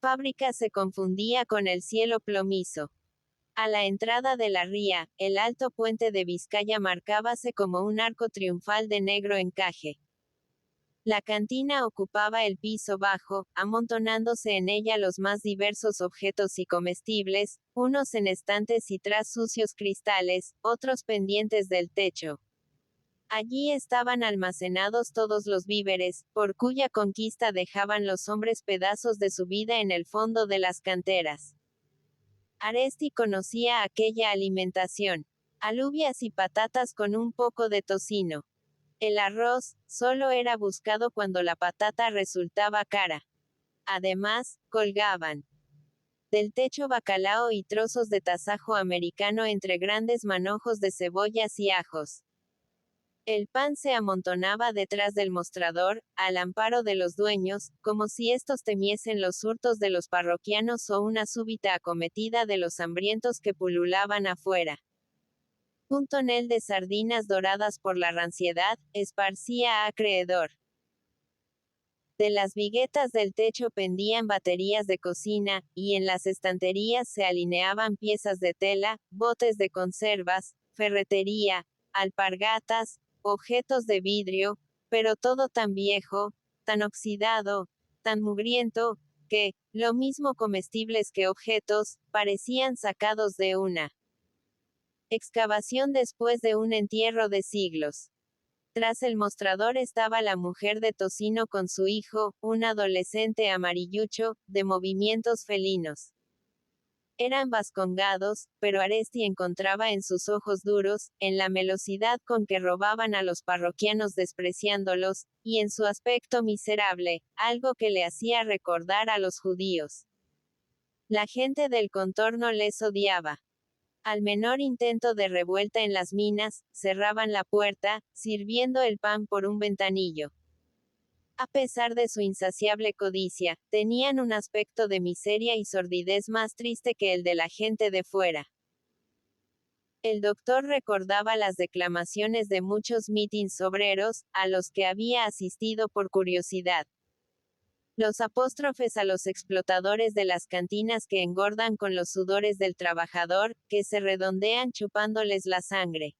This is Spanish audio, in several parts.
fábrica se confundía con el cielo plomizo. A la entrada de la ría, el alto puente de Vizcaya marcábase como un arco triunfal de negro encaje. La cantina ocupaba el piso bajo, amontonándose en ella los más diversos objetos y comestibles, unos en estantes y tras sucios cristales, otros pendientes del techo. Allí estaban almacenados todos los víveres, por cuya conquista dejaban los hombres pedazos de su vida en el fondo de las canteras. Aresti conocía aquella alimentación. Alubias y patatas con un poco de tocino. El arroz, solo era buscado cuando la patata resultaba cara. Además, colgaban del techo bacalao y trozos de tasajo americano entre grandes manojos de cebollas y ajos. El pan se amontonaba detrás del mostrador, al amparo de los dueños, como si estos temiesen los hurtos de los parroquianos o una súbita acometida de los hambrientos que pululaban afuera. Un tonel de sardinas doradas por la ranciedad, esparcía acreedor. De las viguetas del techo pendían baterías de cocina, y en las estanterías se alineaban piezas de tela, botes de conservas, ferretería, alpargatas, objetos de vidrio, pero todo tan viejo, tan oxidado, tan mugriento, que, lo mismo comestibles que objetos, parecían sacados de una excavación después de un entierro de siglos. Tras el mostrador estaba la mujer de tocino con su hijo, un adolescente amarillucho, de movimientos felinos. Eran vascongados, pero Aresti encontraba en sus ojos duros, en la melosidad con que robaban a los parroquianos despreciándolos, y en su aspecto miserable, algo que le hacía recordar a los judíos. La gente del contorno les odiaba. Al menor intento de revuelta en las minas, cerraban la puerta, sirviendo el pan por un ventanillo. A pesar de su insaciable codicia, tenían un aspecto de miseria y sordidez más triste que el de la gente de fuera. El doctor recordaba las declamaciones de muchos mítines obreros, a los que había asistido por curiosidad. Los apóstrofes a los explotadores de las cantinas que engordan con los sudores del trabajador, que se redondean chupándoles la sangre.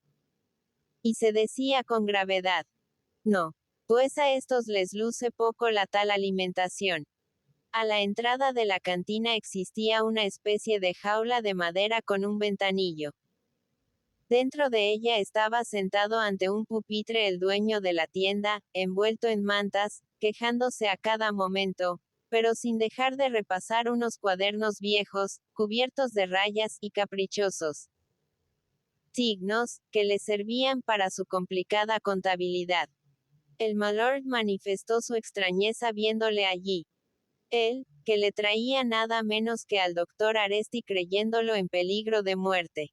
Y se decía con gravedad: no, pues a estos les luce poco la tal alimentación. A la entrada de la cantina existía una especie de jaula de madera con un ventanillo. Dentro de ella estaba sentado ante un pupitre el dueño de la tienda, envuelto en mantas, quejándose a cada momento, pero sin dejar de repasar unos cuadernos viejos, cubiertos de rayas y caprichosos signos, que le servían para su complicada contabilidad. El malord manifestó su extrañeza viéndole allí. Él, que le traía nada menos que al doctor Aresti creyéndolo en peligro de muerte.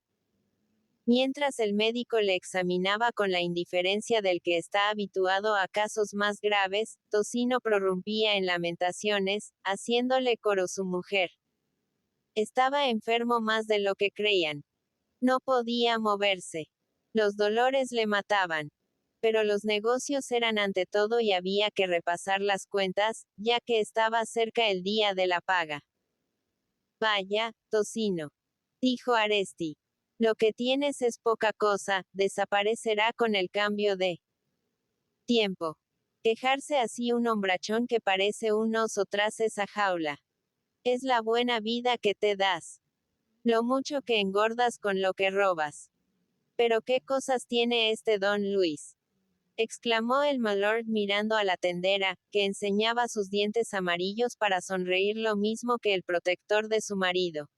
Mientras el médico le examinaba con la indiferencia del que está habituado a casos más graves, Tocino prorrumpía en lamentaciones, haciéndole coro su mujer. Estaba enfermo más de lo que creían. No podía moverse. Los dolores le mataban. Pero los negocios eran ante todo y había que repasar las cuentas, ya que estaba cerca el día de la paga. Vaya, Tocino, dijo Aresti. Lo que tienes es poca cosa, desaparecerá con el cambio de tiempo. Quejarse así un hombrachón que parece un oso tras esa jaula. Es la buena vida que te das. Lo mucho que engordas con lo que robas. Pero qué cosas tiene este don Luis, exclamó el malord mirando a la tendera, que enseñaba sus dientes amarillos para sonreír lo mismo que el protector de su marido.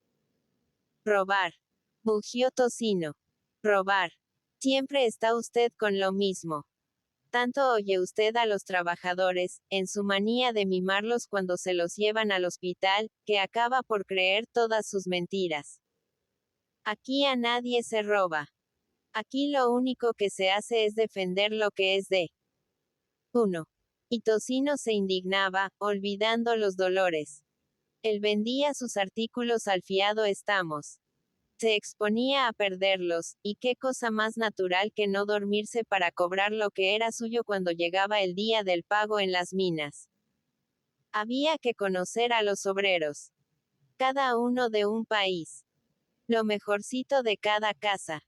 Robar, mugió Tocino. Robar. Siempre está usted con lo mismo. Tanto oye usted a los trabajadores, en su manía de mimarlos cuando se los llevan al hospital, que acaba por creer todas sus mentiras. Aquí a nadie se roba. Aquí lo único que se hace es defender lo que es de uno. Y Tocino se indignaba, olvidando los dolores. Él vendía sus artículos al fiado estamos. Se exponía a perderlos, y qué cosa más natural que no dormirse para cobrar lo que era suyo cuando llegaba el día del pago en las minas. Había que conocer a los obreros. Cada uno de un país. Lo mejorcito de cada casa.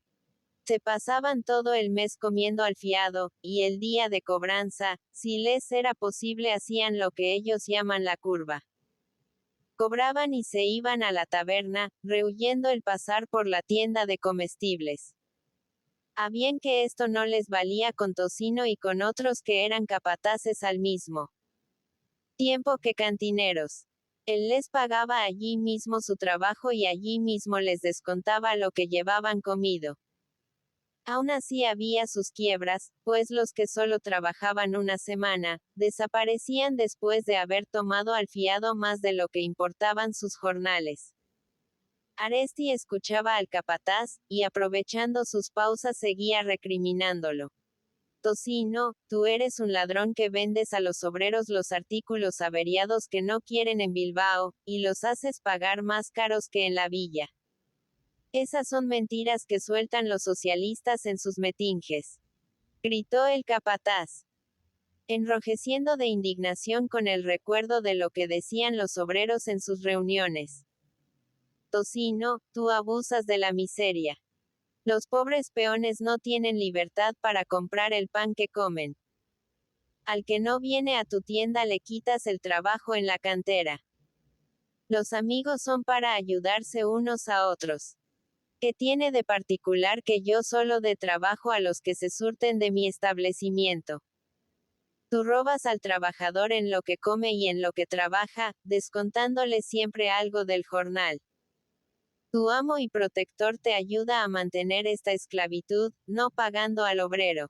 Se pasaban todo el mes comiendo al fiado, y el día de cobranza, si les era posible, hacían lo que ellos llaman la curva. Cobraban y se iban a la taberna, rehuyendo el pasar por la tienda de comestibles. A bien que esto no les valía con Tocino y con otros que eran capataces al mismo tiempo que cantineros. Él les pagaba allí mismo su trabajo y allí mismo les descontaba lo que llevaban comido. Aún así había sus quiebras, pues los que solo trabajaban una semana, desaparecían después de haber tomado al fiado más de lo que importaban sus jornales. Aresti escuchaba al capataz, y aprovechando sus pausas seguía recriminándolo. Tocino, tú eres un ladrón que vendes a los obreros los artículos averiados que no quieren en Bilbao, y los haces pagar más caros que en la villa. Esas son mentiras que sueltan los socialistas en sus metinges. Gritó el capataz, enrojeciendo de indignación con el recuerdo de lo que decían los obreros en sus reuniones. Tocino, tú abusas de la miseria. Los pobres peones no tienen libertad para comprar el pan que comen. Al que no viene a tu tienda le quitas el trabajo en la cantera. Los amigos son para ayudarse unos a otros. ¿Qué tiene de particular que yo solo dé trabajo a los que se surten de mi establecimiento? Tú robas al trabajador en lo que come y en lo que trabaja, descontándole siempre algo del jornal. Tu amo y protector te ayuda a mantener esta esclavitud, no pagando al obrero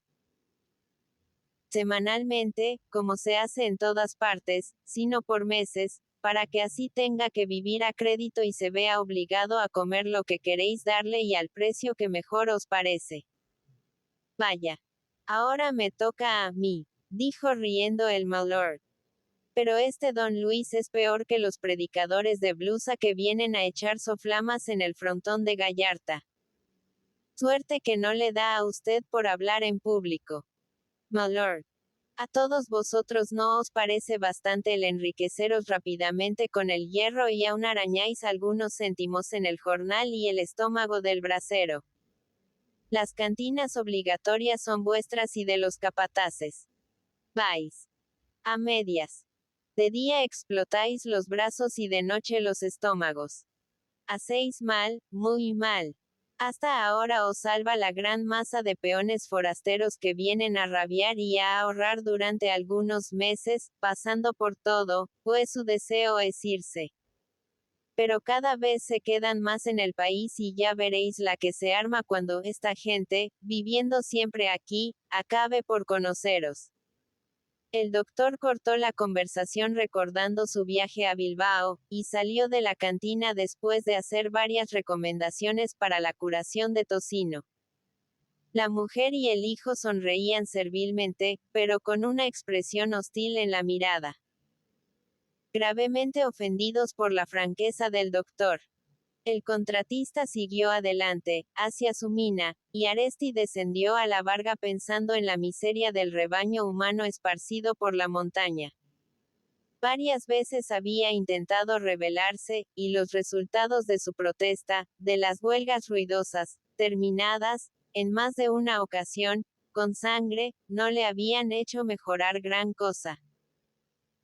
semanalmente, como se hace en todas partes, sino por meses, para que así tenga que vivir a crédito y se vea obligado a comer lo que queréis darle y al precio que mejor os parece. Vaya. Ahora me toca a mí, dijo riendo el malord. Pero este don Luis es peor que los predicadores de blusa que vienen a echar soflamas en el frontón de Gallarta. Suerte que no le da a usted por hablar en público. Malord. A todos vosotros no os parece bastante el enriqueceros rápidamente con el hierro y aún arañáis algunos céntimos en el jornal y el estómago del brasero. Las cantinas obligatorias son vuestras y de los capataces. Vais a medias. De día explotáis los brazos y de noche los estómagos. Hacéis mal, muy mal. Hasta ahora os salva la gran masa de peones forasteros que vienen a rabiar y a ahorrar durante algunos meses, pasando por todo, pues su deseo es irse. Pero cada vez se quedan más en el país y ya veréis la que se arma cuando esta gente, viviendo siempre aquí, acabe por conoceros. El doctor cortó la conversación recordando su viaje a Bilbao, y salió de la cantina después de hacer varias recomendaciones para la curación de Tocino. La mujer y el hijo sonreían servilmente, pero con una expresión hostil en la mirada. Gravemente ofendidos por la franqueza del doctor. El contratista siguió adelante, hacia su mina, y Aresti descendió a la barca pensando en la miseria del rebaño humano esparcido por la montaña. Varias veces había intentado rebelarse, y los resultados de su protesta, de las huelgas ruidosas, terminadas, en más de una ocasión, con sangre, no le habían hecho mejorar gran cosa.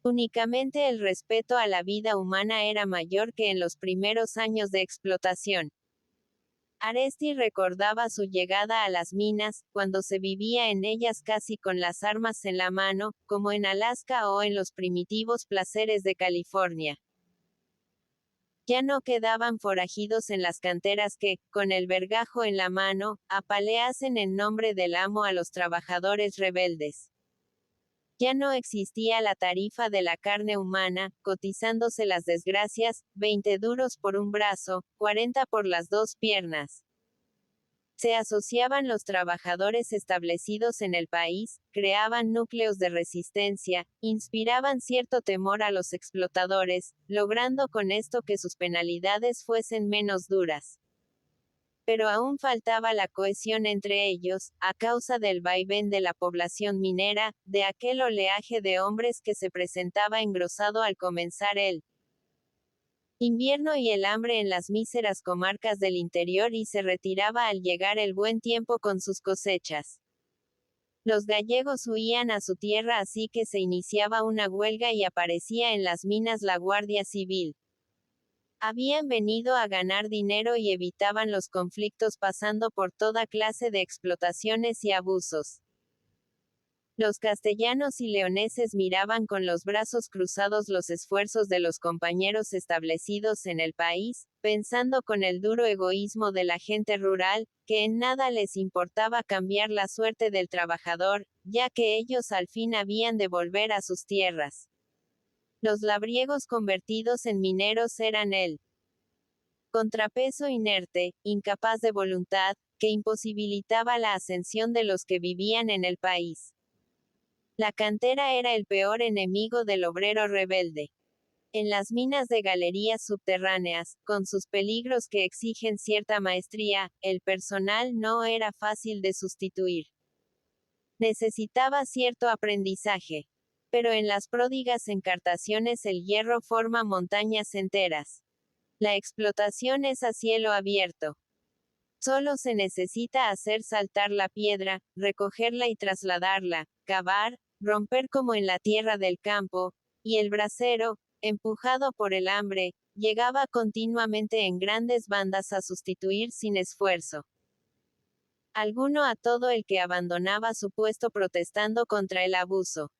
Únicamente el respeto a la vida humana era mayor que en los primeros años de explotación. Aresti recordaba su llegada a las minas, cuando se vivía en ellas casi con las armas en la mano, como en Alaska o en los primitivos placeres de California. Ya no quedaban forajidos en las canteras que, con el vergajo en la mano, apaleasen en nombre del amo a los trabajadores rebeldes. Ya no existía la tarifa de la carne humana, cotizándose las desgracias, 20 duros por un brazo, 40 por las dos piernas. Se asociaban los trabajadores establecidos en el país, creaban núcleos de resistencia, inspiraban cierto temor a los explotadores, logrando con esto que sus penalidades fuesen menos duras. pero aún faltaba la cohesión entre ellos, a causa del vaivén de la población minera, de aquel oleaje de hombres que se presentaba engrosado al comenzar el invierno y el hambre en las míseras comarcas del interior y se retiraba al llegar el buen tiempo con sus cosechas. Los gallegos huían a su tierra, así que se iniciaba una huelga y aparecía en las minas la Guardia Civil. Habían venido a ganar dinero y evitaban los conflictos pasando por toda clase de explotaciones y abusos. Los castellanos y leoneses miraban con los brazos cruzados los esfuerzos de los compañeros establecidos en el país, pensando con el duro egoísmo de la gente rural, que en nada les importaba cambiar la suerte del trabajador, ya que ellos al fin habían de volver a sus tierras. Los labriegos convertidos en mineros eran el contrapeso inerte, incapaz de voluntad, que imposibilitaba la ascensión de los que vivían en el país. La cantera era el peor enemigo del obrero rebelde. En las minas de galerías subterráneas, con sus peligros que exigen cierta maestría, el personal no era fácil de sustituir. Necesitaba cierto aprendizaje. Pero en las pródigas encartaciones el hierro forma montañas enteras. La explotación es a cielo abierto. Solo se necesita hacer saltar la piedra, recogerla y trasladarla, cavar, romper como en la tierra del campo, y el bracero, empujado por el hambre, llegaba continuamente en grandes bandas a sustituir sin esfuerzo alguno a todo el que abandonaba su puesto protestando contra el abuso.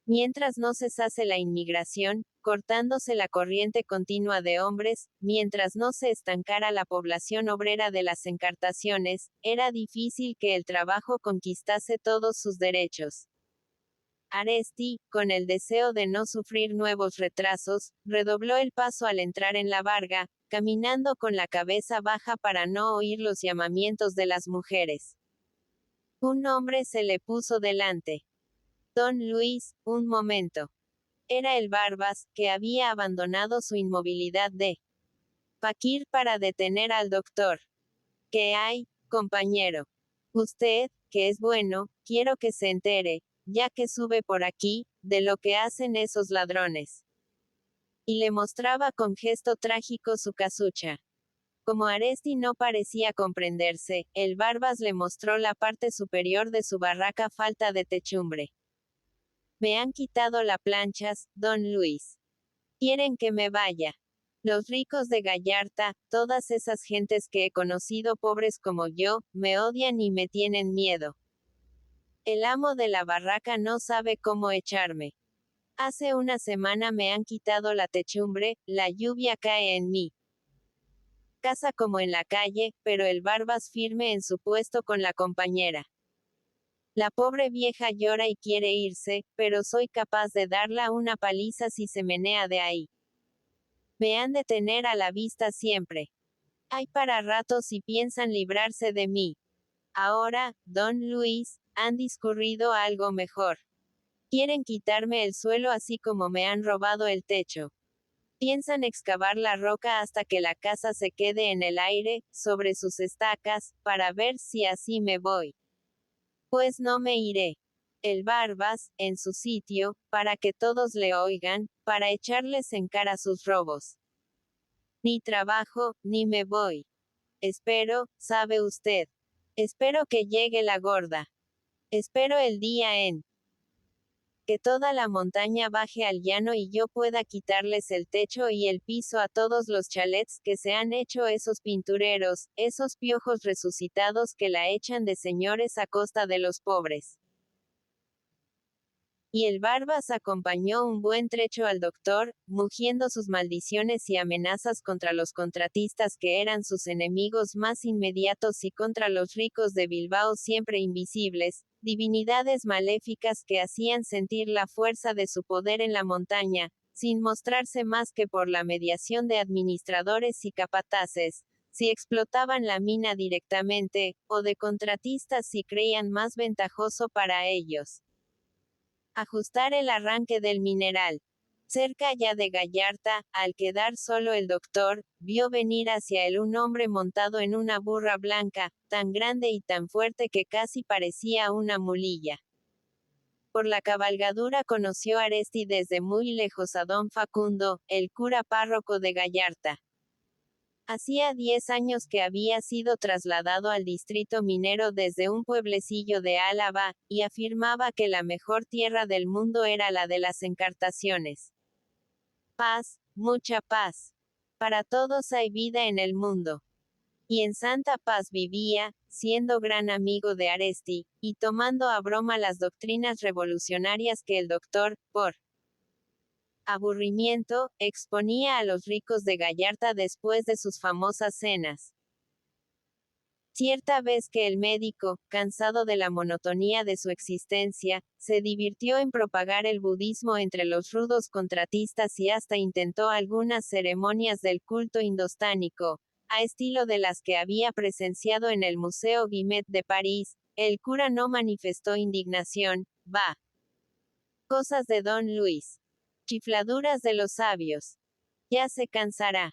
Mientras no cesase la inmigración, cortándose la corriente continua de hombres, mientras no se estancara la población obrera de las encartaciones, era difícil que el trabajo conquistase todos sus derechos. Aresti, con el deseo de no sufrir nuevos retrasos, redobló el paso al entrar en la barga, caminando con la cabeza baja para no oír los llamamientos de las mujeres. Un hombre se le puso delante. Don Luis, un momento. Era el Barbas, que había abandonado su inmovilidad de faquir para detener al doctor. ¿Qué hay, compañero? Usted, que es bueno, quiero que se entere, ya que sube por aquí, de lo que hacen esos ladrones. Y le mostraba con gesto trágico su casucha. Como Aresti no parecía comprenderse, el Barbas le mostró la parte superior de su barraca falta de techumbre. Me han quitado las planchas, don Luis. Quieren que me vaya. Los ricos de Gallarta, todas esas gentes que he conocido pobres como yo, me odian y me tienen miedo. El amo de la barraca no sabe cómo echarme. Hace una semana me han quitado la techumbre, la lluvia cae en mí. Casa como en la calle, pero el Barbas firme en su puesto con la compañera. La pobre vieja llora y quiere irse, pero soy capaz de darla una paliza si se menea de ahí. Me han de tener a la vista siempre. Hay para ratos y piensan librarse de mí. Ahora, don Luis, han discurrido algo mejor. Quieren quitarme el suelo así como me han robado el techo. Piensan excavar la roca hasta que la casa se quede en el aire, sobre sus estacas, para ver si así me voy. Pues no me iré. El Barbas, en su sitio, para que todos le oigan, para echarles en cara sus robos. Ni trabajo, ni me voy. Espero, sabe usted. Espero que llegue la gorda. Espero el día en que toda la montaña baje al llano y yo pueda quitarles el techo y el piso a todos los chalets que se han hecho esos pintureros, esos piojos resucitados que la echan de señores a costa de los pobres. Y el Barbas acompañó un buen trecho al doctor, mugiendo sus maldiciones y amenazas contra los contratistas que eran sus enemigos más inmediatos y contra los ricos de Bilbao siempre invisibles, divinidades maléficas que hacían sentir la fuerza de su poder en la montaña, sin mostrarse más que por la mediación de administradores y capataces, si explotaban la mina directamente, o de contratistas si creían más ventajoso para ellos ajustar el arranque del mineral. Cerca ya de Gallarta, al quedar solo el doctor, vio venir hacia él un hombre montado en una burra blanca, tan grande y tan fuerte que casi parecía una mulilla. Por la cabalgadura conoció Aresti desde muy lejos a don Facundo, el cura párroco de Gallarta. Hacía 10 años que había sido trasladado al distrito minero desde un pueblecillo de Álava, y afirmaba que la mejor tierra del mundo era la de las Encartaciones. Paz, mucha paz. Para todos hay vida en el mundo. Y en santa paz vivía, siendo gran amigo de Aresti, y tomando a broma las doctrinas revolucionarias que el doctor, por aburrimiento, exponía a los ricos de Gallarta después de sus famosas cenas. Cierta vez que el médico, cansado de la monotonía de su existencia, se divirtió en propagar el budismo entre los rudos contratistas y hasta intentó algunas ceremonias del culto indostánico, a estilo de las que había presenciado en el Museo Guimet de París, el cura no manifestó indignación. «Bah. Cosas de don Luis. Chifladuras de los sabios. Ya se cansará».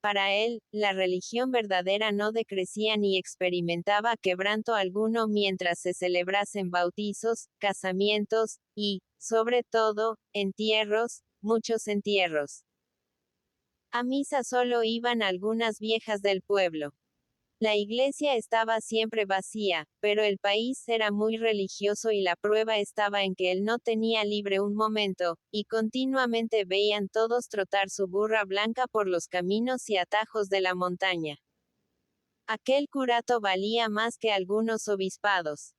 Para él, la religión verdadera no decrecía ni experimentaba quebranto alguno mientras se celebrasen bautizos, casamientos, y, sobre todo, entierros, muchos entierros. A misa solo iban algunas viejas del pueblo. La iglesia estaba siempre vacía, pero el país era muy religioso y la prueba estaba en que él no tenía libre un momento, y continuamente veían todos trotar su burra blanca por los caminos y atajos de la montaña. Aquel curato valía más que algunos obispados.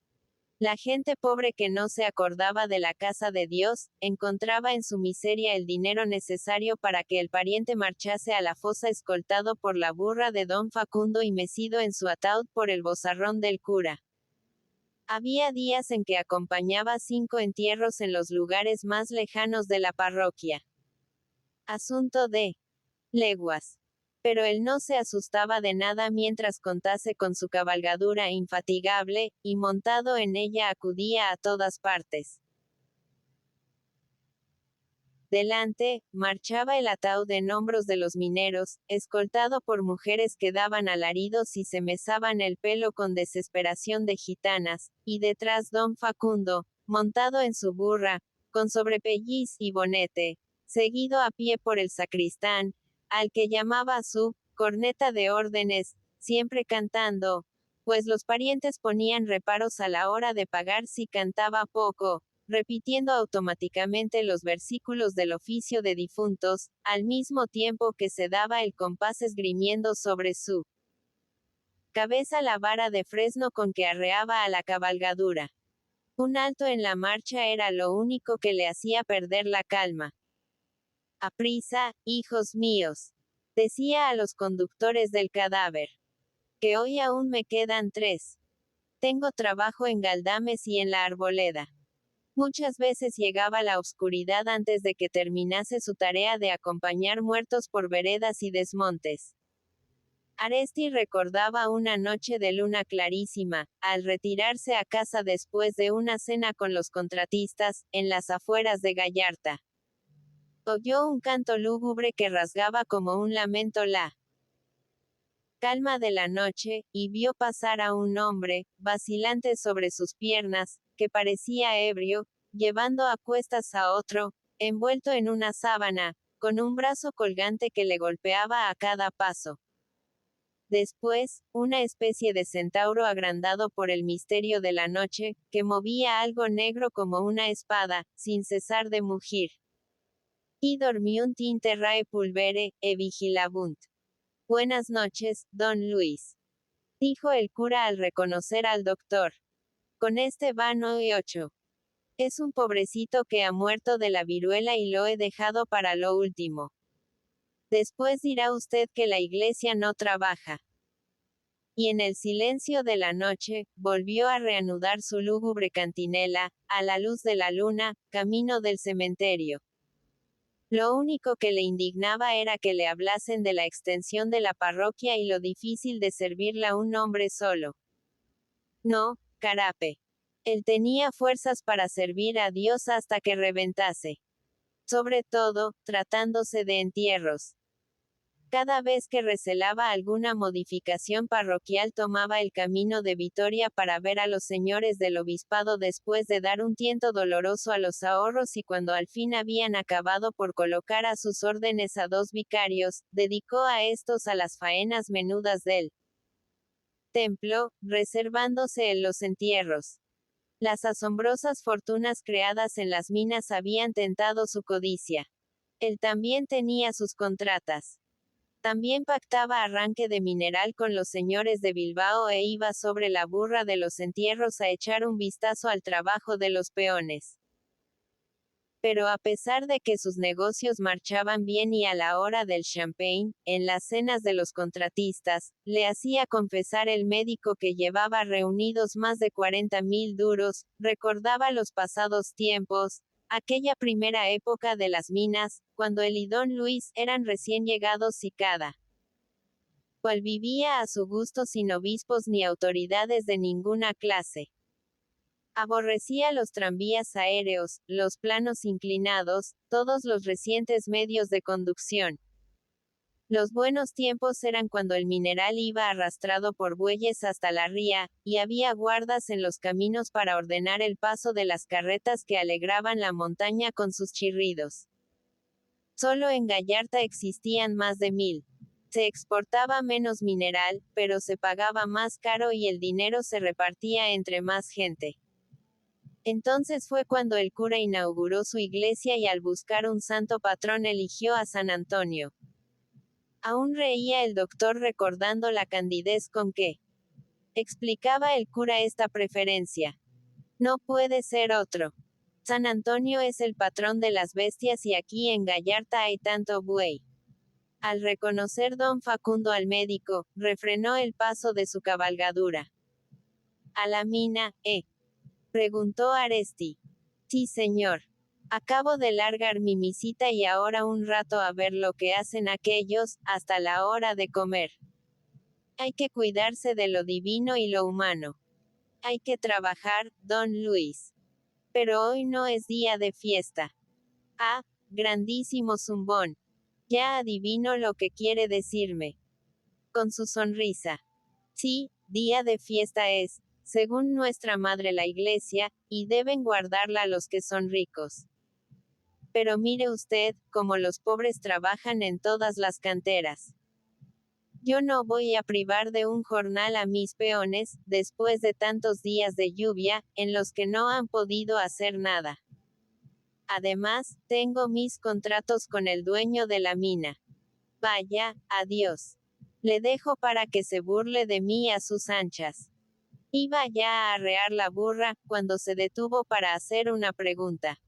La gente pobre que no se acordaba de la casa de Dios, encontraba en su miseria el dinero necesario para que el pariente marchase a la fosa escoltado por la burra de don Facundo y mecido en su ataúd por el vozarrón del cura. Había días en que acompañaba 5 entierros en los lugares más lejanos de la parroquia. Asunto de leguas. Pero él no se asustaba de nada mientras contase con su cabalgadura infatigable, y montado en ella acudía a todas partes. Delante, marchaba el ataúd en hombros de los mineros, escoltado por mujeres que daban alaridos y se mesaban el pelo con desesperación de gitanas, y detrás don Facundo, montado en su burra, con sobrepelliz y bonete, seguido a pie por el sacristán, al que llamaba su corneta de órdenes, siempre cantando, pues los parientes ponían reparos a la hora de pagar si cantaba poco, repitiendo automáticamente los versículos del oficio de difuntos, al mismo tiempo que se daba el compás esgrimiendo sobre su cabeza la vara de fresno con que arreaba a la cabalgadura. Un alto en la marcha era lo único que le hacía perder la calma. «Aprisa, hijos míos», decía a los conductores del cadáver, «que hoy aún me quedan 3. Tengo trabajo en Galdames y en la Arboleda». Muchas veces llegaba la oscuridad antes de que terminase su tarea de acompañar muertos por veredas y desmontes. Aresti recordaba una noche de luna clarísima, al retirarse a casa después de una cena con los contratistas, en las afueras de Gallarta. Oyó un canto lúgubre que rasgaba como un lamento la calma de la noche, y vio pasar a un hombre, vacilante sobre sus piernas, que parecía ebrio, llevando a cuestas a otro, envuelto en una sábana, con un brazo colgante que le golpeaba a cada paso. Después, una especie de centauro agrandado por el misterio de la noche, que movía algo negro como una espada, sin cesar de mugir. Y dormiunt interrae pulvere, e vigilabunt. Buenas noches, don Luis, dijo el cura al reconocer al doctor. Con este van hoy 8. Es un pobrecito que ha muerto de la viruela y lo he dejado para lo último. Después dirá usted que la iglesia no trabaja. Y en el silencio de la noche, volvió a reanudar su lúgubre cantinela, a la luz de la luna, camino del cementerio. Lo único que le indignaba era que le hablasen de la extensión de la parroquia y lo difícil de servirla un hombre solo. No, carape. Él tenía fuerzas para servir a Dios hasta que reventase. sobre todo, tratándose de entierros. Cada vez que recelaba alguna modificación parroquial tomaba el camino de Vitoria para ver a los señores del obispado después de dar un tiento doloroso a los ahorros y cuando al fin habían acabado por colocar a sus órdenes a 2 vicarios, dedicó a estos a las faenas menudas del templo, reservándose en los entierros. Las asombrosas fortunas creadas en las minas habían tentado su codicia. Él también tenía sus contratas. También pactaba arranque de mineral con los señores de Bilbao e iba sobre la burra de los entierros a echar un vistazo al trabajo de los peones. Pero a pesar de que sus negocios marchaban bien y a la hora del champagne, en las cenas de los contratistas, le hacía confesar el médico que llevaba reunidos más de 40.000 duros, recordaba los pasados tiempos, aquella primera época de las minas, cuando él y don Luis eran recién llegados y cada cual vivía a su gusto sin obispos ni autoridades de ninguna clase. Aborrecía los tranvías aéreos, los planos inclinados, todos los recientes medios de conducción. Los buenos tiempos eran cuando el mineral iba arrastrado por bueyes hasta la ría, y había guardas en los caminos para ordenar el paso de las carretas que alegraban la montaña con sus chirridos. Solo en Gallarta existían más de 1000. Se exportaba menos mineral, pero se pagaba más caro y el dinero se repartía entre más gente. Entonces fue cuando el cura inauguró su iglesia y al buscar un santo patrón eligió a San Antonio. Aún reía el doctor recordando la candidez con que explicaba el cura esta preferencia. No puede ser otro. San Antonio es el patrón de las bestias y aquí en Gallarta hay tanto buey. Al reconocer don Facundo al médico, refrenó el paso de su cabalgadura. ¿A la mina, preguntó Aresti. Sí, señor. Acabo de largar mi misita y ahora un rato a ver lo que hacen aquellos, hasta la hora de comer. Hay que cuidarse de lo divino y lo humano. Hay que trabajar, don Luis. Pero hoy no es día de fiesta. Ah, grandísimo zumbón. Ya adivino lo que quiere decirme. Con su sonrisa. Sí, día de fiesta es, según nuestra madre la iglesia, y deben guardarla los que son ricos. Pero mire usted, como los pobres trabajan en todas las canteras. Yo no voy a privar de un jornal a mis peones, después de tantos días de lluvia, en los que no han podido hacer nada. Además, tengo mis contratos con el dueño de la mina. Vaya, adiós. Le dejo para que se burle de mí a sus anchas. Iba ya a arrear la burra, cuando se detuvo para hacer una pregunta.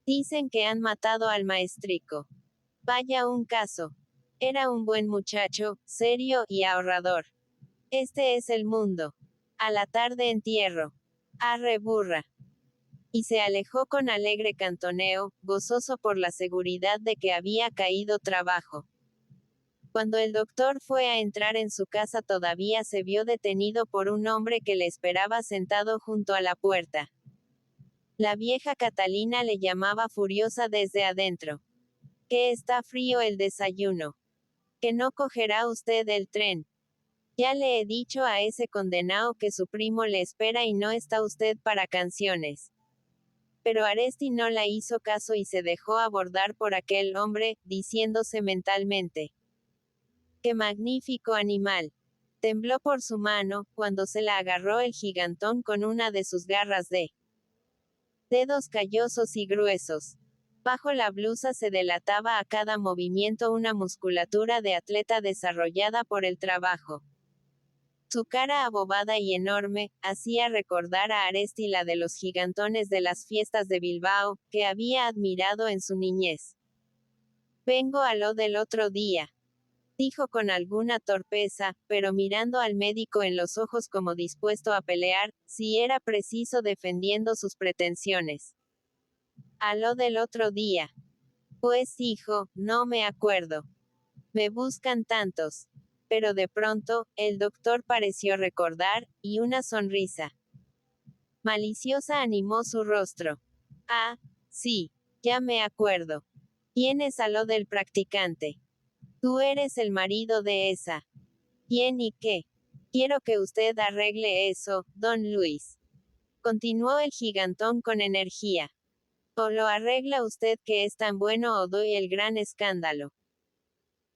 Dicen que han matado al maestrico. Vaya un caso. Era un buen muchacho, serio y ahorrador. Este es el mundo. A la tarde entierro. Arre burra. Y se alejó con alegre cantoneo, gozoso por la seguridad de que había caído trabajo. Cuando el doctor fue a entrar en su casa todavía se vio detenido por un hombre que le esperaba sentado junto a la puerta. La vieja Catalina le llamaba furiosa desde adentro. Que está frío el desayuno. Que no cogerá usted el tren. Ya le he dicho a ese condenado que su primo le espera y no está usted para canciones. Pero Aresti no la hizo caso y se dejó abordar por aquel hombre, diciéndose mentalmente. ¡Qué magnífico animal! Tembló por su mano, cuando se la agarró el gigantón con una de sus garras de dedos callosos y gruesos. Bajo la blusa se delataba a cada movimiento una musculatura de atleta desarrollada por el trabajo. Su cara abobada y enorme, hacía recordar a Aresti la de los gigantones de las fiestas de Bilbao, que había admirado en su niñez. Vengo a lo del otro día, dijo con alguna torpeza, pero mirando al médico en los ojos como dispuesto a pelear, si era preciso defendiendo sus pretensiones. A lo del otro día. Pues hijo, no me acuerdo. Me buscan tantos. Pero de pronto, el doctor pareció recordar, y una sonrisa maliciosa animó su rostro. Ah, sí. Ya me acuerdo. ¿Quién es a lo del practicante? Tú eres el marido de esa. ¿Quién y qué? Quiero que usted arregle eso, don Luis. Continuó el gigantón con energía. O lo arregla usted que es tan bueno o doy el gran escándalo.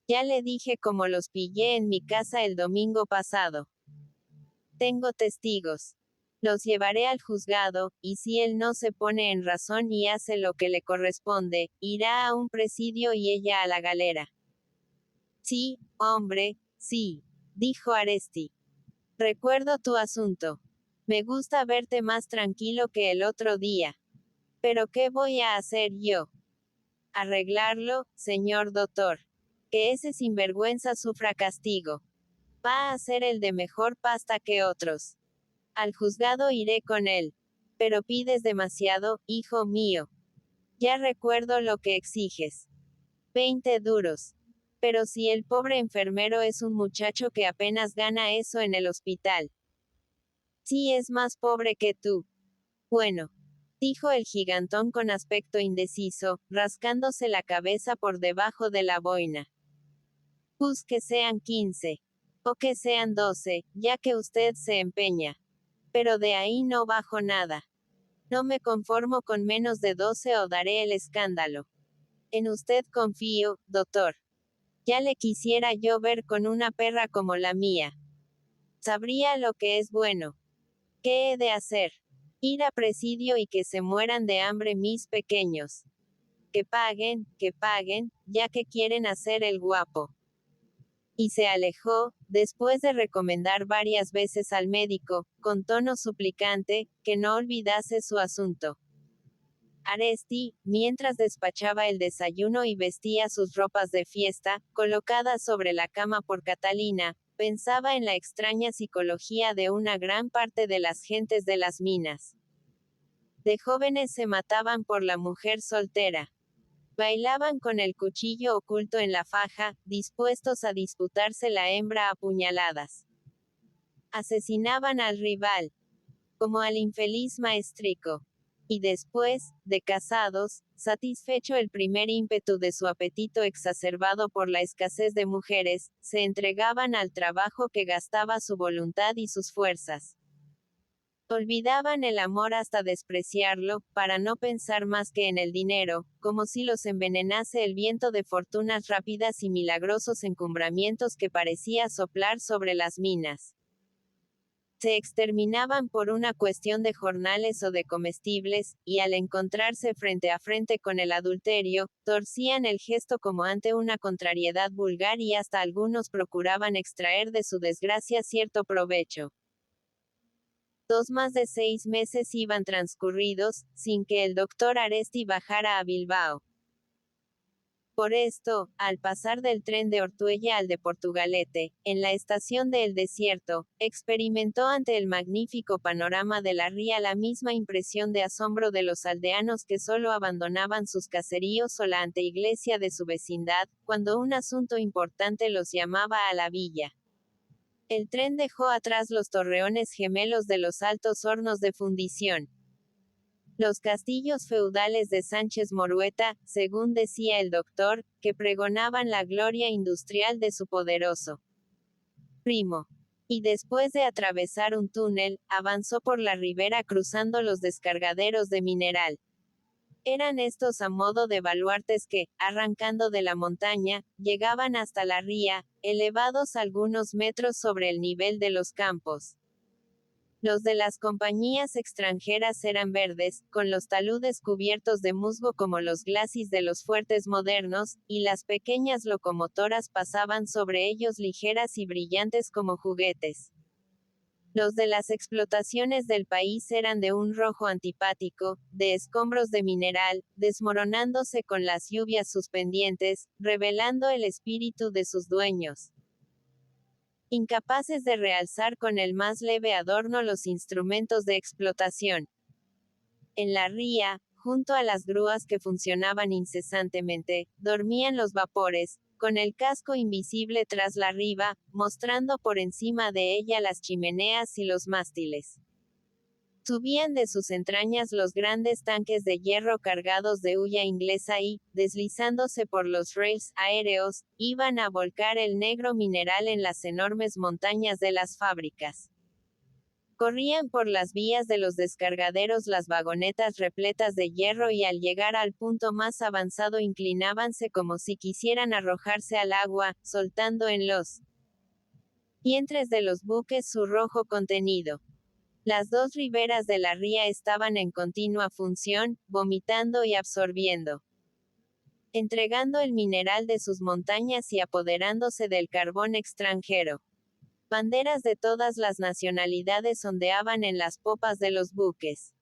Ya le dije cómo los pillé en mi casa el domingo pasado. Tengo testigos. Los llevaré al juzgado, y si él no se pone en razón y hace lo que le corresponde, irá a un presidio y ella a la galera. Sí, hombre, sí, dijo Aresti. Recuerdo tu asunto. Me gusta verte más tranquilo que el otro día. Pero ¿qué voy a hacer yo? Arreglarlo, señor doctor. Que ese sinvergüenza sufra castigo. Va a ser el de mejor pasta que otros. Al juzgado iré con él. Pero pides demasiado, hijo mío. Ya recuerdo lo que exiges. 20 duros. Pero si el pobre enfermero es un muchacho que apenas gana eso en el hospital. Sí es más pobre que tú. Bueno, dijo el gigantón con aspecto indeciso, rascándose la cabeza por debajo de la boina. Pues que sean 15. O que sean 12, ya que usted se empeña. Pero de ahí no bajo nada. No me conformo con menos de 12 o daré el escándalo. En usted confío, doctor. Ya le quisiera yo ver con una perra como la mía. Sabría lo que es bueno. ¿Qué he de hacer? Ir a presidio y que se mueran de hambre mis pequeños. Que paguen, ya que quieren hacer el guapo. Y se alejó, después de recomendar varias veces al médico, con tono suplicante, que no olvidase su asunto. Aresti, mientras despachaba el desayuno y vestía sus ropas de fiesta, colocadas sobre la cama por Catalina, pensaba en la extraña psicología de una gran parte de las gentes de las minas. De jóvenes se mataban por la mujer soltera. Bailaban con el cuchillo oculto en la faja, dispuestos a disputarse la hembra a puñaladas. Asesinaban al rival, como al infeliz maestrico. Y después, de casados, satisfecho el primer ímpetu de su apetito exacerbado por la escasez de mujeres, se entregaban al trabajo que gastaba su voluntad y sus fuerzas. Olvidaban el amor hasta despreciarlo, para no pensar más que en el dinero, como si los envenenase el viento de fortunas rápidas y milagrosos encumbramientos que parecía soplar sobre las minas. Se exterminaban por una cuestión de jornales o de comestibles, y al encontrarse frente a frente con el adulterio, torcían el gesto como ante una contrariedad vulgar y hasta algunos procuraban extraer de su desgracia cierto provecho. Más de 6 meses iban transcurridos, sin que el doctor Aresti bajara a Bilbao. Por esto, al pasar del tren de Ortuella al de Portugalete, en la estación de El Desierto, experimentó ante el magnífico panorama de la ría la misma impresión de asombro de los aldeanos que solo abandonaban sus caseríos o la anteiglesia de su vecindad, cuando un asunto importante los llamaba a la villa. El tren dejó atrás los torreones gemelos de los altos hornos de fundición. Los castillos feudales de Sánchez Morueta, según decía el doctor, que pregonaban la gloria industrial de su poderoso primo. Y después de atravesar un túnel, avanzó por la ribera cruzando los descargaderos de mineral. Eran estos a modo de baluartes que, arrancando de la montaña, llegaban hasta la ría, elevados algunos metros sobre el nivel de los campos. Los de las compañías extranjeras eran verdes, con los taludes cubiertos de musgo como los glacis de los fuertes modernos, y las pequeñas locomotoras pasaban sobre ellos ligeras y brillantes como juguetes. Los de las explotaciones del país eran de un rojo antipático, de escombros de mineral, desmoronándose con las lluvias suspendientes, revelando el espíritu de sus dueños. Incapaces de realzar con el más leve adorno los instrumentos de explotación. En la ría, junto a las grúas que funcionaban incesantemente, dormían los vapores, con el casco invisible tras la riba, mostrando por encima de ella las chimeneas y los mástiles. Subían de sus entrañas los grandes tanques de hierro cargados de hulla inglesa y, deslizándose por los rails aéreos, iban a volcar el negro mineral en las enormes montañas de las fábricas. Corrían por las vías de los descargaderos las vagonetas repletas de hierro y al llegar al punto más avanzado inclinábanse como si quisieran arrojarse al agua, soltando en los vientres de los buques su rojo contenido. Las dos riberas de la ría estaban en continua función, vomitando y absorbiendo, entregando el mineral de sus montañas y apoderándose del carbón extranjero. Banderas de todas las nacionalidades ondeaban en las popas de los buques.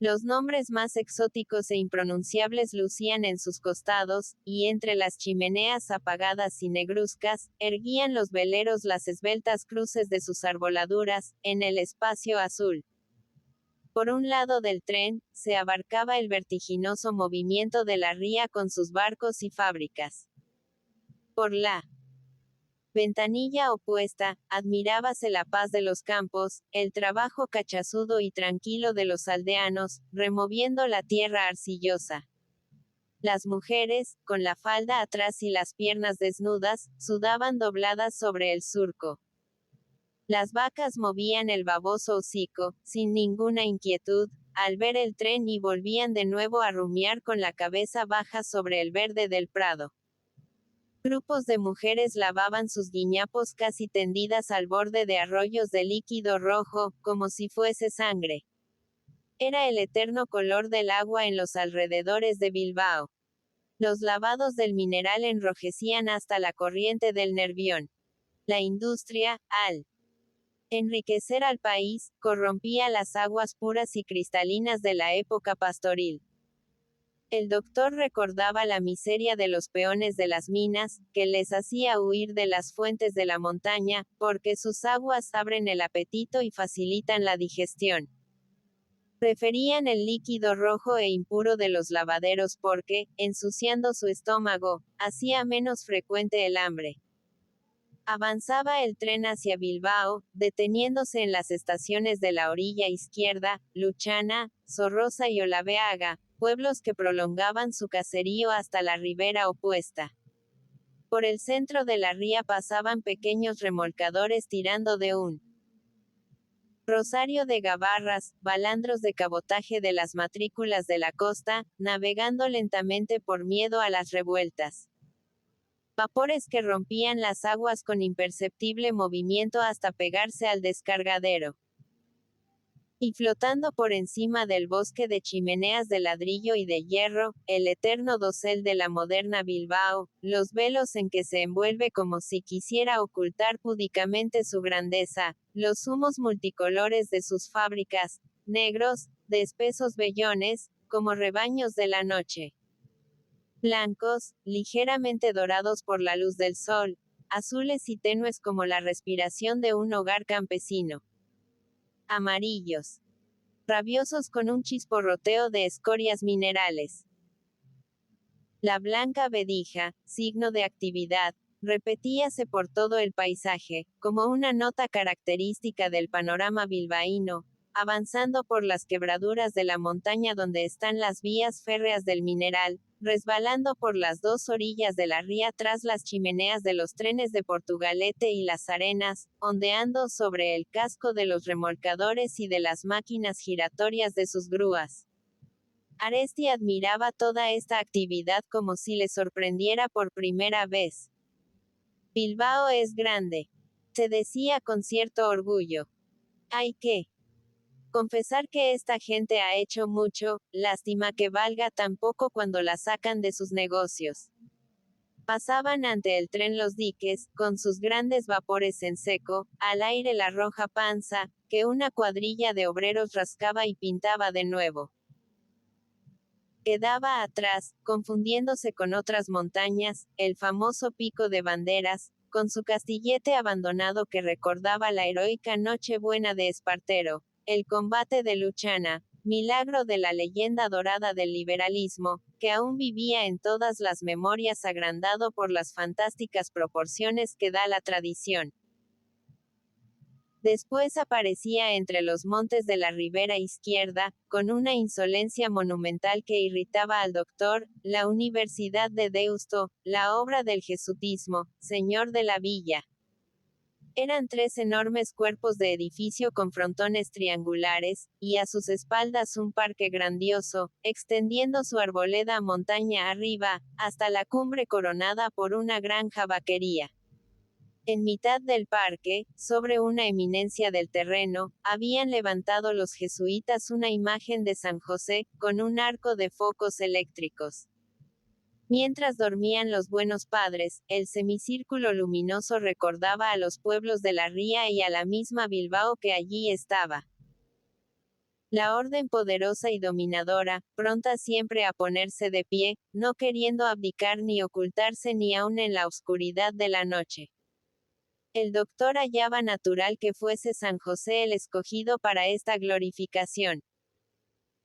Los nombres más exóticos e impronunciables lucían en sus costados, y entre las chimeneas apagadas y negruzcas, erguían los veleros las esbeltas cruces de sus arboladuras, en el espacio azul. Por un lado del tren, se abarcaba el vertiginoso movimiento de la ría con sus barcos y fábricas. Por la ventanilla opuesta, admirábase la paz de los campos, el trabajo cachazudo y tranquilo de los aldeanos, removiendo la tierra arcillosa. Las mujeres, con la falda atrás y las piernas desnudas, sudaban dobladas sobre el surco. Las vacas movían el baboso hocico, sin ninguna inquietud, al ver el tren y volvían de nuevo a rumiar con la cabeza baja sobre el verde del prado. Grupos de mujeres lavaban sus guiñapos casi tendidas al borde de arroyos de líquido rojo, como si fuese sangre. Era el eterno color del agua en los alrededores de Bilbao. Los lavados del mineral enrojecían hasta la corriente del Nervión. La industria, al enriquecer al país, corrompía las aguas puras y cristalinas de la época pastoril. El doctor recordaba la miseria de los peones de las minas, que les hacía huir de las fuentes de la montaña, porque sus aguas abren el apetito y facilitan la digestión. Preferían el líquido rojo e impuro de los lavaderos porque, ensuciando su estómago, hacía menos frecuente el hambre. Avanzaba el tren hacia Bilbao, deteniéndose en las estaciones de la orilla izquierda, Luchana, Zorroza y Olaveaga, pueblos que prolongaban su caserío hasta la ribera opuesta. Por el centro de la ría pasaban pequeños remolcadores tirando de un rosario de gabarras, balandros de cabotaje de las matrículas de la costa, navegando lentamente por miedo a las revueltas. Vapores que rompían las aguas con imperceptible movimiento hasta pegarse al descargadero. Y flotando por encima del bosque de chimeneas de ladrillo y de hierro, el eterno dosel de la moderna Bilbao, los velos en que se envuelve como si quisiera ocultar púdicamente su grandeza, los humos multicolores de sus fábricas, negros, de espesos vellones, como rebaños de la noche. Blancos, ligeramente dorados por la luz del sol, azules y tenues como la respiración de un hogar campesino. Amarillos. Rabiosos con un chisporroteo de escorias minerales. La blanca vedija, signo de actividad, repetíase por todo el paisaje, como una nota característica del panorama bilbaíno, avanzando por las quebraduras de la montaña donde están las vías férreas del mineral, resbalando por las dos orillas de la ría tras las chimeneas de los trenes de Portugalete y Las Arenas, ondeando sobre el casco de los remolcadores y de las máquinas giratorias de sus grúas. Aresti admiraba toda esta actividad como si le sorprendiera por primera vez. Bilbao es grande, se decía con cierto orgullo. Hay que confesar que esta gente ha hecho mucho, lástima que valga tan poco cuando la sacan de sus negocios. Pasaban ante el tren los diques, con sus grandes vapores en seco, al aire la roja panza, que una cuadrilla de obreros rascaba y pintaba de nuevo. Quedaba atrás, confundiéndose con otras montañas, el famoso Pico de Banderas, con su castillete abandonado que recordaba la heroica Nochebuena de Espartero, el combate de Luchana, milagro de la leyenda dorada del liberalismo, que aún vivía en todas las memorias agrandado por las fantásticas proporciones que da la tradición. Después aparecía entre los montes de la ribera izquierda, con una insolencia monumental que irritaba al doctor, la Universidad de Deusto, la obra del jesuitismo, señor de la villa. Eran tres enormes cuerpos de edificio con frontones triangulares, y a sus espaldas un parque grandioso, extendiendo su arboleda montaña arriba, hasta la cumbre coronada por una granja vaquería. En mitad del parque, sobre una eminencia del terreno, habían levantado los jesuitas una imagen de San José, con un arco de focos eléctricos. Mientras dormían los buenos padres, el semicírculo luminoso recordaba a los pueblos de la Ría y a la misma Bilbao que allí estaba. La orden poderosa y dominadora, pronta siempre a ponerse de pie, no queriendo abdicar ni ocultarse ni aun en la oscuridad de la noche. El doctor hallaba natural que fuese San José el escogido para esta glorificación.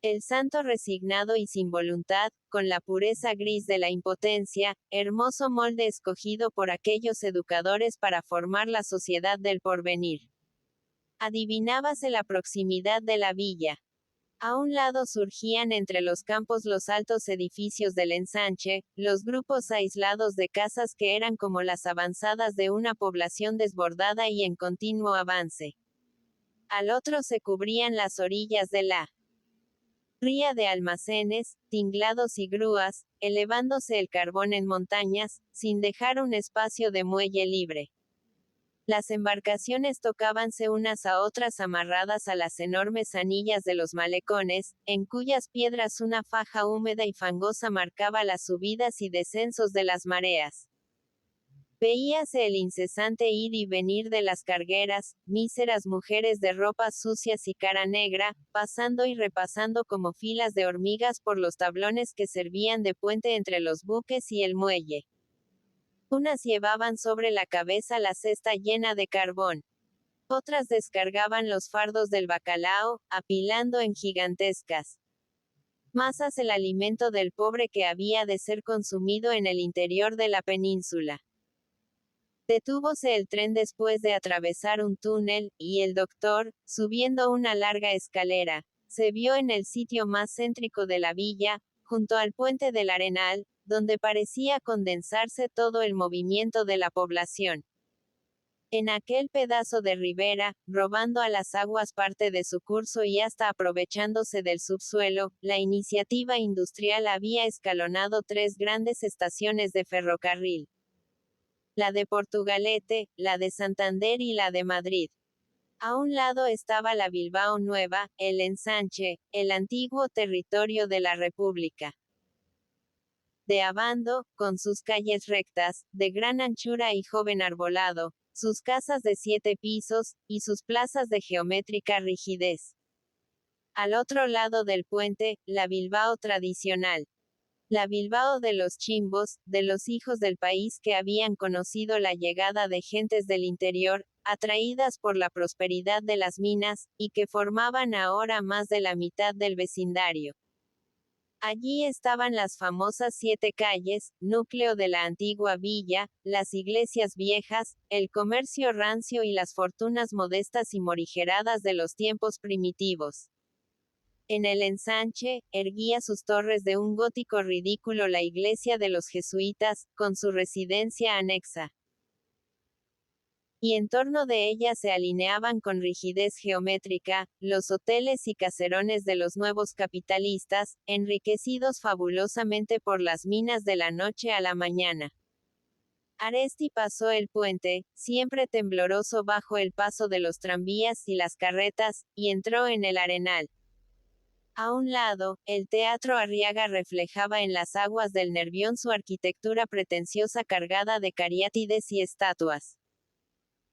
El santo resignado y sin voluntad, con la pureza gris de la impotencia, hermoso molde escogido por aquellos educadores para formar la sociedad del porvenir. Adivinábase la proximidad de la villa. A un lado surgían entre los campos los altos edificios del ensanche, los grupos aislados de casas que eran como las avanzadas de una población desbordada y en continuo avance. Al otro se cubrían las orillas de la ría de almacenes, tinglados y grúas, elevándose el carbón en montañas, sin dejar un espacio de muelle libre. Las embarcaciones tocábanse unas a otras amarradas a las enormes anillas de los malecones, en cuyas piedras una faja húmeda y fangosa marcaba las subidas y descensos de las mareas. Veíase el incesante ir y venir de las cargueras, míseras mujeres de ropas sucias y cara negra, pasando y repasando como filas de hormigas por los tablones que servían de puente entre los buques y el muelle. Unas llevaban sobre la cabeza la cesta llena de carbón. Otras descargaban los fardos del bacalao, apilando en gigantescas masas el alimento del pobre que había de ser consumido en el interior de la península. Detúvose el tren después de atravesar un túnel, y el doctor, subiendo una larga escalera, se vio en el sitio más céntrico de la villa, junto al puente del Arenal, donde parecía condensarse todo el movimiento de la población. En aquel pedazo de ribera, robando a las aguas parte de su curso y hasta aprovechándose del subsuelo, la iniciativa industrial había escalonado tres grandes estaciones de ferrocarril. La de Portugalete, la de Santander y la de Madrid. A un lado estaba la Bilbao Nueva, el ensanche, el antiguo territorio de la República. De Abando, con sus calles rectas, de gran anchura y joven arbolado, sus casas de 7 pisos, y sus plazas de geométrica rigidez. Al otro lado del puente, la Bilbao tradicional. La Bilbao de los chimbos, de los hijos del país que habían conocido la llegada de gentes del interior, atraídas por la prosperidad de las minas, y que formaban ahora más de la mitad del vecindario. Allí estaban las famosas 7 calles, núcleo de la antigua villa, las iglesias viejas, el comercio rancio y las fortunas modestas y morigeradas de los tiempos primitivos. En el ensanche, erguía sus torres de un gótico ridículo la iglesia de los jesuitas, con su residencia anexa. Y en torno de ella se alineaban con rigidez geométrica, los hoteles y caserones de los nuevos capitalistas, enriquecidos fabulosamente por las minas de la noche a la mañana. Aresti pasó el puente, siempre tembloroso bajo el paso de los tranvías y las carretas, y entró en el Arenal. A un lado, el Teatro Arriaga reflejaba en las aguas del Nervión su arquitectura pretenciosa cargada de cariátides y estatuas.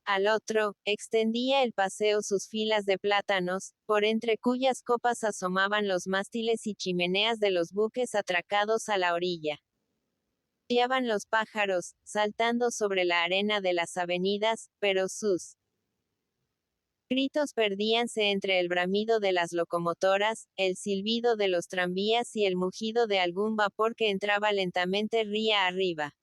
Al otro, extendía el paseo sus filas de plátanos, por entre cuyas copas asomaban los mástiles y chimeneas de los buques atracados a la orilla. Piaban los pájaros, saltando sobre la arena de las avenidas, pero sus gritos perdíanse entre el bramido de las locomotoras, el silbido de los tranvías y el mugido de algún vapor que entraba lentamente ría arriba.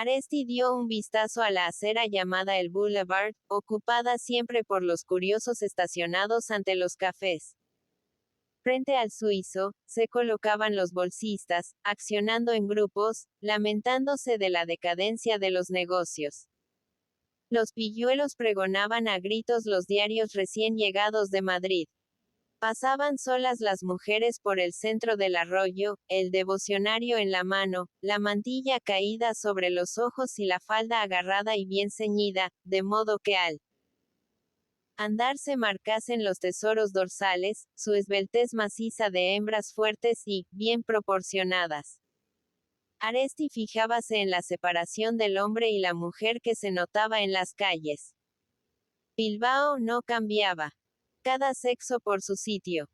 Aresti dio un vistazo a la acera llamada el Boulevard, ocupada siempre por los curiosos estacionados ante los cafés. Frente al suizo, se colocaban los bolsistas, accionando en grupos, lamentándose de la decadencia de los negocios. Los pilluelos pregonaban a gritos los diarios recién llegados de Madrid. Pasaban solas las mujeres por el centro del arroyo, el devocionario en la mano, la mantilla caída sobre los ojos y la falda agarrada y bien ceñida, de modo que al andar se marcasen los tesoros dorsales, su esbeltez maciza de hembras fuertes y, bien proporcionadas. Aresti fijábase en la separación del hombre y la mujer que se notaba en las calles. Bilbao no cambiaba. Cada sexo por su sitio.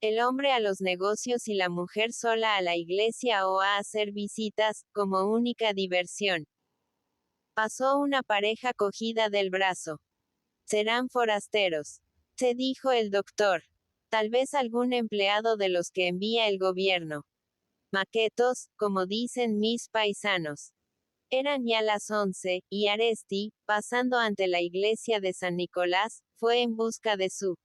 El hombre a los negocios y la mujer sola a la iglesia o a hacer visitas, como única diversión. Pasó una pareja cogida del brazo. Serán forasteros. Se dijo el doctor. Tal vez algún empleado de los que envía el gobierno. Maquetos, como dicen mis paisanos. Eran ya las 11, y Aresti, pasando ante la iglesia de San Nicolás, fue en busca de su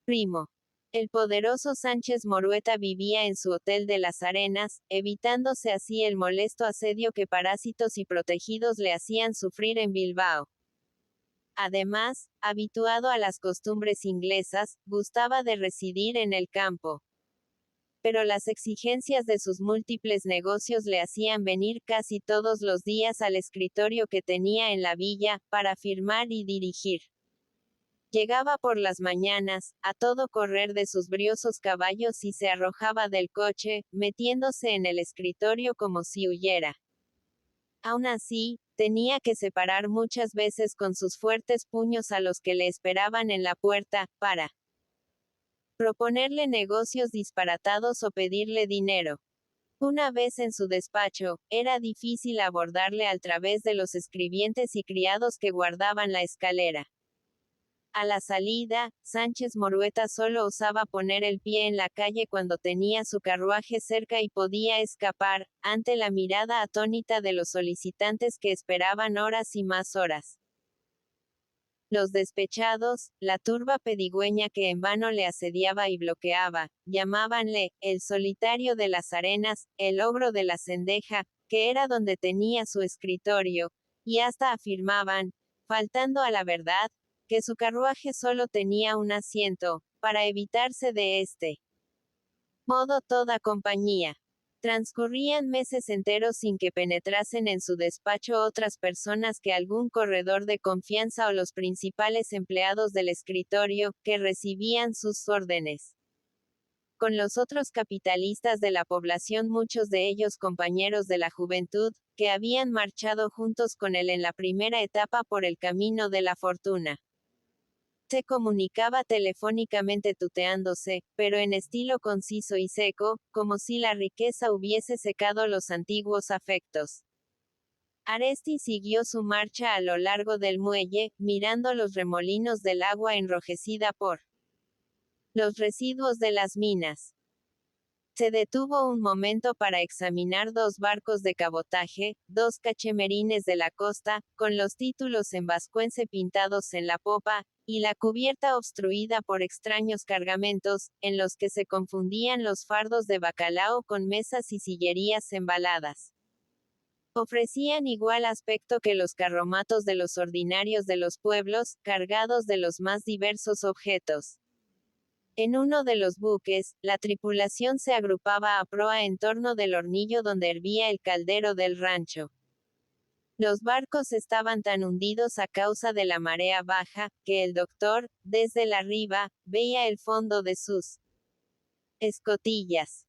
primo. El poderoso Sánchez Morueta vivía en su hotel de las Arenas, evitándose así el molesto asedio que parásitos y protegidos le hacían sufrir en Bilbao. Además, habituado a las costumbres inglesas, gustaba de residir en el campo. Pero las exigencias de sus múltiples negocios le hacían venir casi todos los días al escritorio que tenía en la villa, para firmar y dirigir. Llegaba por las mañanas, a todo correr de sus briosos caballos y se arrojaba del coche, metiéndose en el escritorio como si huyera. Aún así, tenía que separar muchas veces con sus fuertes puños a los que le esperaban en la puerta, para proponerle negocios disparatados o pedirle dinero. Una vez en su despacho, era difícil abordarle al través de los escribientes y criados que guardaban la escalera. A la salida, Sánchez Morueta solo osaba poner el pie en la calle cuando tenía su carruaje cerca y podía escapar, ante la mirada atónita de los solicitantes que esperaban horas y más horas. Los despechados, la turba pedigüeña que en vano le asediaba y bloqueaba, llamábanle, el solitario de las arenas, el ogro de la cendeja, que era donde tenía su escritorio, y hasta afirmaban, faltando a la verdad, que su carruaje solo tenía un asiento, para evitarse de este modo toda compañía. Transcurrían meses enteros sin que penetrasen en su despacho otras personas que algún corredor de confianza o los principales empleados del escritorio, que recibían sus órdenes. Con los otros capitalistas de la población, muchos de ellos compañeros de la juventud, que habían marchado juntos con él en la primera etapa por el camino de la fortuna. Se comunicaba telefónicamente tuteándose, pero en estilo conciso y seco, como si la riqueza hubiese secado los antiguos afectos. Aresti siguió su marcha a lo largo del muelle, mirando los remolinos del agua enrojecida por los residuos de las minas. Se detuvo un momento para examinar dos barcos de cabotaje, dos cachemerines de la costa, con los títulos en vascuence pintados en la popa, y la cubierta obstruida por extraños cargamentos, en los que se confundían los fardos de bacalao con mesas y sillerías embaladas. Ofrecían igual aspecto que los carromatos de los ordinarios de los pueblos, cargados de los más diversos objetos. En uno de los buques, la tripulación se agrupaba a proa en torno del hornillo donde hervía el caldero del rancho. Los barcos estaban tan hundidos a causa de la marea baja, que el doctor, desde la riba, veía el fondo de sus escotillas.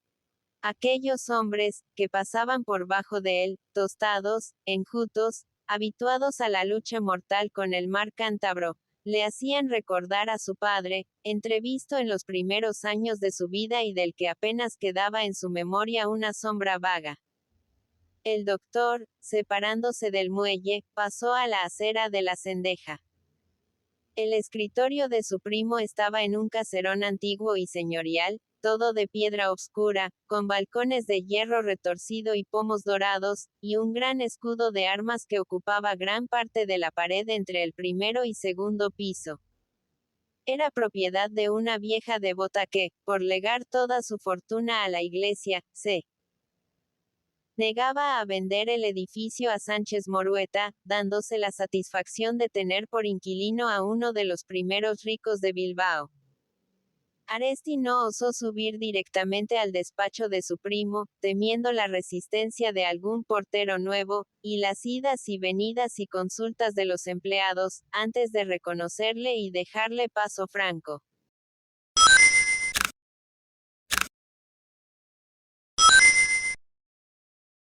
Aquellos hombres, que pasaban por bajo de él, tostados, enjutos, habituados a la lucha mortal con el mar cántabro, le hacían recordar a su padre, entrevisto en los primeros años de su vida y del que apenas quedaba en su memoria una sombra vaga. El doctor, separándose del muelle, pasó a la acera de la cendeja. El escritorio de su primo estaba en un caserón antiguo y señorial, todo de piedra oscura, con balcones de hierro retorcido y pomos dorados, y un gran escudo de armas que ocupaba gran parte de la pared entre el primero y segundo piso. Era propiedad de una vieja devota que, por legar toda su fortuna a la iglesia, se negaba a vender el edificio a Sánchez Morueta, dándose la satisfacción de tener por inquilino a uno de los primeros ricos de Bilbao. Aresti no osó subir directamente al despacho de su primo, temiendo la resistencia de algún portero nuevo, y las idas y venidas y consultas de los empleados, antes de reconocerle y dejarle paso franco.